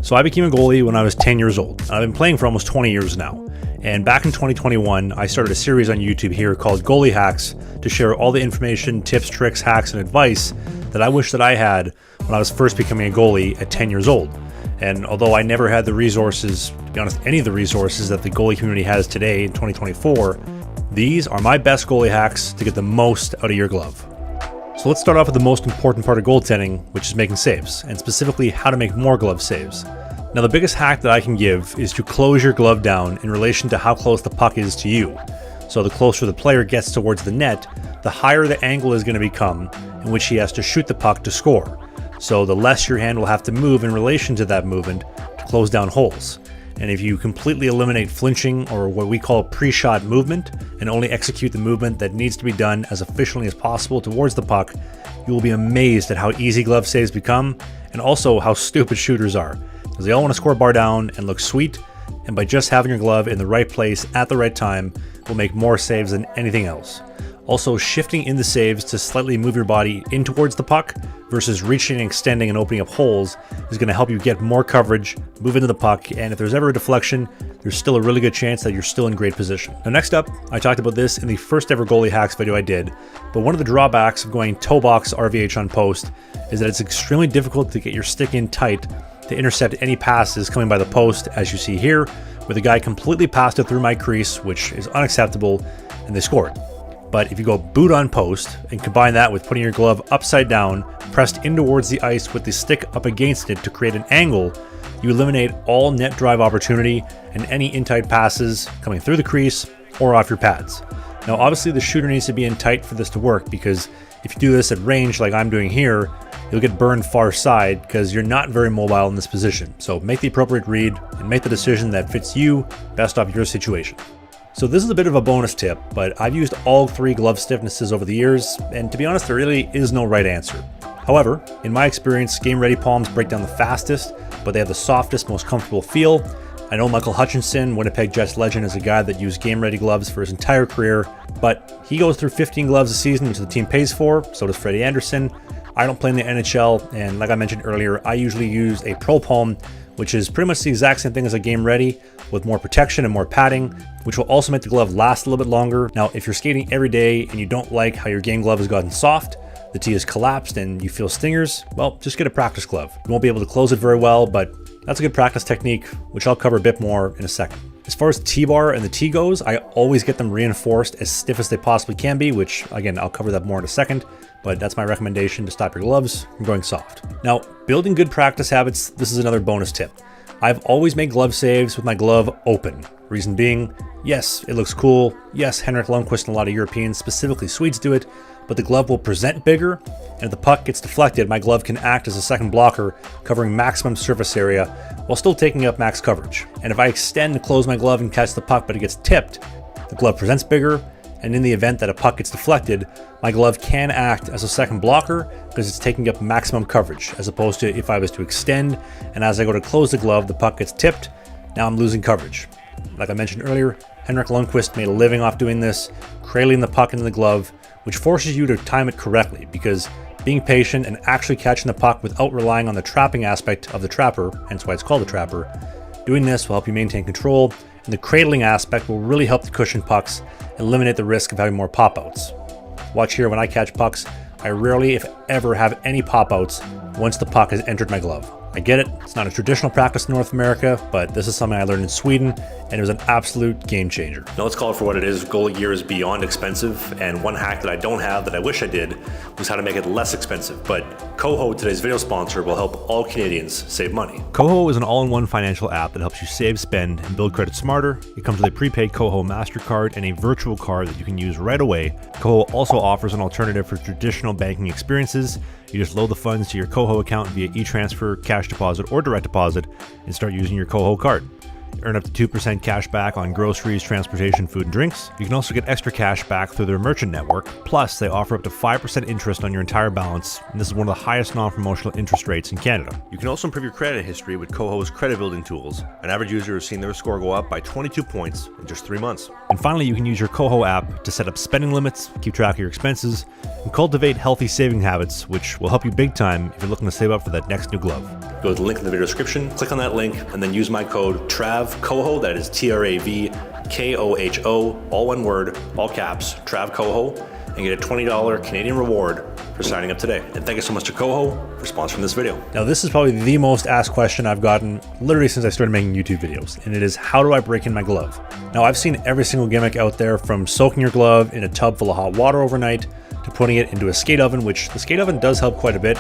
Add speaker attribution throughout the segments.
Speaker 1: So I became a goalie when I was 10 years old. I've been playing for almost 20 years now. And back in 2021, I started a series on YouTube here called Goalie Hacks to share all the information, tips, tricks, hacks, and advice that I wish that I had when I was first becoming a goalie at 10 years old. And although I never had the resources, to be honest, any of the resources that the goalie community has today in 2024, these are my best goalie hacks to get the most out of your glove. So let's start off with the most important part of goaltending, which is making saves, and specifically how to make more glove saves. Now, the biggest hack that I can give is to close your glove down in relation to how close the puck is to you. So the closer the player gets towards the net, the higher the angle is going to become in which he has to shoot the puck to score. So the less your hand will have to move in relation to that movement to close down holes. And if you completely eliminate flinching, or what we call pre-shot movement, and only execute the movement that needs to be done as efficiently as possible towards the puck, you will be amazed at how easy glove saves become, and also how stupid shooters are, because they all want to score bar down and look sweet, and by just having your glove in the right place at the right time will make more saves than anything else. Also, shifting in the saves to slightly move your body in towards the puck versus reaching, extending, and opening up holes is going to help you get more coverage, move into the puck, and if there's ever a deflection, there's still a really good chance that you're still in great position. Now, next up, I talked about this in the first ever goalie hacks video I did, but one of the drawbacks of going toe box RVH on post is that it's extremely difficult to get your stick in tight to intercept any passes coming by the post, as you see here, where the guy completely passed it through my crease, which is unacceptable, and they scored. But if you go boot on post and combine that with putting your glove upside down, pressed in towards the ice with the stick up against it to create an angle, you eliminate all net drive opportunity and any in-tight passes coming through the crease or off your pads. Now, obviously the shooter needs to be in tight for this to work, because if you do this at range like I'm doing here, you'll get burned far side because you're not very mobile in this position. So make the appropriate read and make the decision that fits you best off your situation. So this is a bit of a bonus tip, but I've used all three glove stiffnesses over the years, and to be honest, there really is no right answer. However, in my experience, game ready palms break down the fastest, but they have the softest, most comfortable feel. I know Michael Hutchinson, Winnipeg Jets legend, is a guy that used game ready gloves for his entire career, but he goes through 15 gloves a season, which the team pays for. So does Freddie Anderson. I don't play in the NHL, and like I mentioned earlier, I usually use a Pro Palm, which is pretty much the exact same thing as a game ready, with more protection and more padding, which will also make the glove last a little bit longer. Now, if you're skating every day and you don't like how your game glove has gotten soft, the tee has collapsed and you feel stingers, well, just get a practice glove. You won't be able to close it very well, but that's a good practice technique, which I'll cover a bit more in a second. As far as the T-bar and the tee goes, I always get them reinforced as stiff as they possibly can be, which again, I'll cover that more in a second, but that's my recommendation to stop your gloves from going soft. Now, building good practice habits, this is another bonus tip. I've always made glove saves with my glove open. Reason being, yes, it looks cool. Yes, Henrik Lundqvist and a lot of Europeans, specifically Swedes, do it, but the glove will present bigger, and if the puck gets deflected, my glove can act as a second blocker, covering maximum surface area while still taking up max coverage. And if I extend to close my glove and catch the puck, but it gets tipped, the glove presents bigger, and in the event that a puck gets deflected, my glove can act as a second blocker because it's taking up maximum coverage, as opposed to if I was to extend, and as I go to close the glove, the puck gets tipped, now I'm losing coverage. Like I mentioned earlier, Henrik Lundqvist made a living off doing this, cradling the puck into the glove, which forces you to time it correctly, because being patient and actually catching the puck without relying on the trapping aspect of the trapper, hence why it's called the trapper, doing this will help you maintain control, and the cradling aspect will really help to cushion pucks and eliminate the risk of having more pop-outs. Watch here, when I catch pucks, I rarely, if ever, have any pop-outs once the puck has entered my glove. I get it, it's not a traditional practice in North America, but this is something I learned in Sweden, and it was an absolute game changer. Now let's call it for what it is. Goalie gear is beyond expensive, and one hack that I don't have that I wish I did was how to make it less expensive. But KOHO, today's video sponsor, will help all Canadians save money. KOHO is an all-in-one financial app that helps you save, spend, and build credit smarter. It comes with a prepaid KOHO MasterCard and a virtual card that you can use right away. KOHO also offers an alternative for traditional banking experiences. You just load the funds to your KOHO account via e-transfer, cash deposit, or direct deposit, and start using your KOHO card. Earn up to 2% cash back on groceries, transportation, food, and drinks. You can also get extra cash back through their merchant network. Plus, they offer up to 5% interest on your entire balance, and this is one of the highest non-promotional interest rates in Canada. You can also improve your credit history with KOHO's credit building tools. An average user has seen their score go up by 22 points in just 3 months. And finally, you can use your KOHO app to set up spending limits, keep track of your expenses, and cultivate healthy saving habits, which will help you big time if you're looking to save up for that next new glove. Go to the link in the video description, click on that link, and then use my code TRAVKOHO, that is TRAVKOHO, all one word, all caps, TRAVKOHO, and get a $20 Canadian reward for signing up today. And thank you so much to KOHO for sponsoring this video. Now, this is probably the most asked question I've gotten literally since I started making YouTube videos, and it is, how do I break in my glove? Now, I've seen every single gimmick out there, from soaking your glove in a tub full of hot water overnight to putting it into a skate oven, which the skate oven does help quite a bit,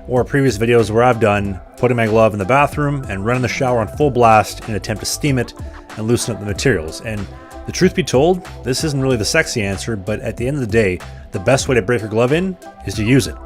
Speaker 1: or previous videos where I've done putting my glove in the bathroom and running the shower on full blast in an attempt to steam it and loosen up the materials. And the truth be told, this isn't really the sexy answer, but at the end of the day, the best way to break your glove in is to use it.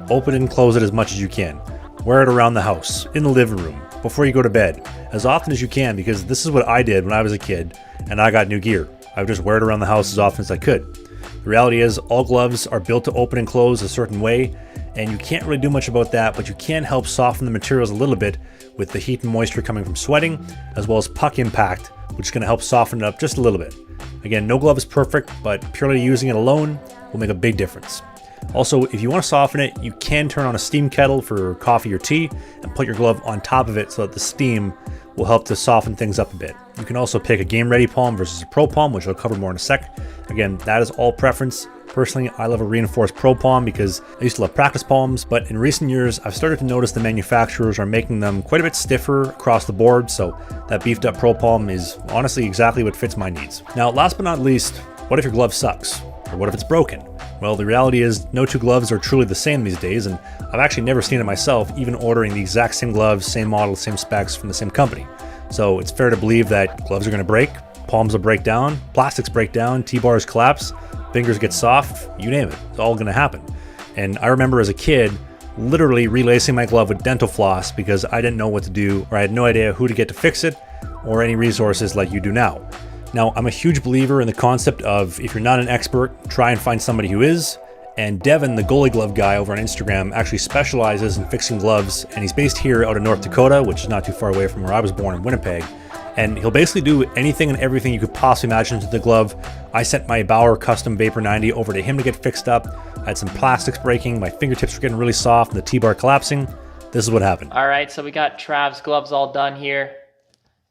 Speaker 1: Open it and close it as much as you can. Wear it around the house, in the living room, before you go to bed, as often as you can, because this is what I did when I was a kid and I got new gear. I would just wear it around the house as often as I could. The reality is, all gloves are built to open and close a certain way, and you can't really do much about that, but you can help soften the materials a little bit with the heat and moisture coming from sweating, as well as puck impact, which is going to help soften it up just a little bit. Again, no glove is perfect, but purely using it alone will make a big difference. Also, if you want to soften it, you can turn on a steam kettle for coffee or tea and put your glove on top of it so that the steam will help to soften things up a bit. You can also pick a game-ready palm versus a pro palm, which I'll cover more in a sec. Again, that is all preference. Personally, I love a reinforced pro palm because I used to love practice palms, but in recent years, I've started to notice the manufacturers are making them quite a bit stiffer across the board, so that beefed up pro palm is honestly exactly what fits my needs. Now, last but not least, what if your glove sucks? Or what if it's broken? Well, the reality is no two gloves are truly the same these days, and I've actually never seen it myself, even ordering the exact same gloves, same model, same specs from the same company. So it's fair to believe that gloves are going to break, palms will break down, plastics break down, T-bars collapse, fingers get soft, you name it. It's all going to happen. And I remember as a kid literally relacing my glove with dental floss because I didn't know what to do, or I had no idea who to get to fix it, or any resources like you do now. Now, I'm a huge believer in the concept of, if you're not an expert, try and find somebody who is. And Devin, the goalie glove guy over on Instagram, actually specializes in fixing gloves, and he's based here out of North Dakota, which is not too far away from where I was born in Winnipeg. And he'll basically do anything and everything you could possibly imagine to the glove. I sent my Bauer custom Vapor 90 over to him to get fixed up. I had some plastics breaking, my fingertips were getting really soft, and the T-bar collapsing. This is what happened.
Speaker 2: All right, so we got Trav's gloves all done here,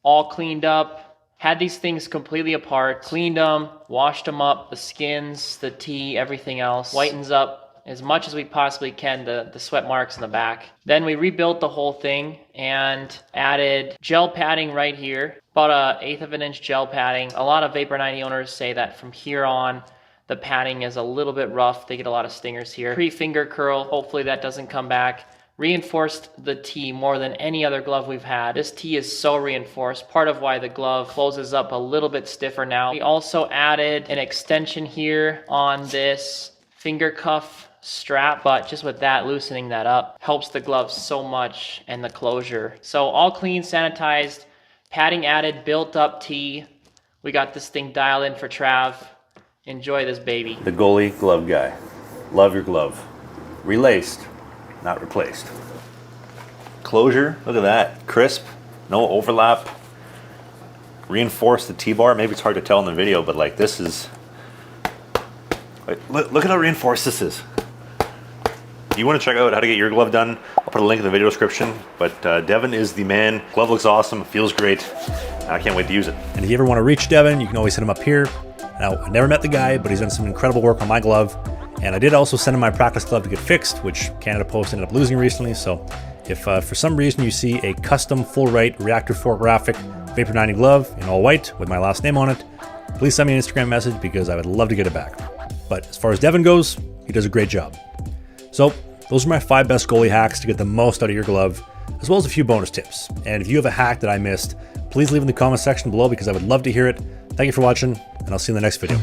Speaker 2: all cleaned up. Had these things completely apart, cleaned them, washed them up, the skins, the tee, everything else. Whitens up as much as we possibly can the sweat marks in the back. Then we rebuilt the whole thing and added gel padding right here. About 1/8 of an inch gel padding. A lot of Vapor 90 owners say that from here on, the padding is a little bit rough. They get a lot of stingers here. Pre-finger curl, hopefully that doesn't come back. Reinforced the tee more than any other glove we've had. This tee is so reinforced, part of why the glove closes up a little bit stiffer now. We also added an extension here on this finger cuff strap, but just with that, loosening that up helps the glove so much and the closure. So all clean, sanitized, padding added, built up tee. We got this thing dialed in for Trav. Enjoy this baby.
Speaker 1: The goalie glove guy. Love your glove. Relaced, not replaced. Closure, look at that, crisp, no overlap. Reinforce the T-bar. Maybe it's hard to tell in the video, but like this is, look at how reinforced this is. If you want to check out how to get your glove done, I'll put a link in the video description, but Devin is the man. Glove looks awesome, feels great. I can't wait to use it. And if you ever want to reach Devin, you can always hit him up here. Now, I never met the guy, but he's done some incredible work on my glove. And I did also send him my practice glove to get fixed, which Canada Post ended up losing recently. So if for some reason you see a custom full right reactor fork graphic Vapor 90 glove in all white with my last name on it, please send me an Instagram message because I would love to get it back. But as far as Devin goes, he does a great job. So those are my 5 best goalie hacks to get the most out of your glove, as well as a few bonus tips. And if you have a hack that I missed, please leave in the comment section below because I would love to hear it. Thank you for watching, and I'll see you in the next video.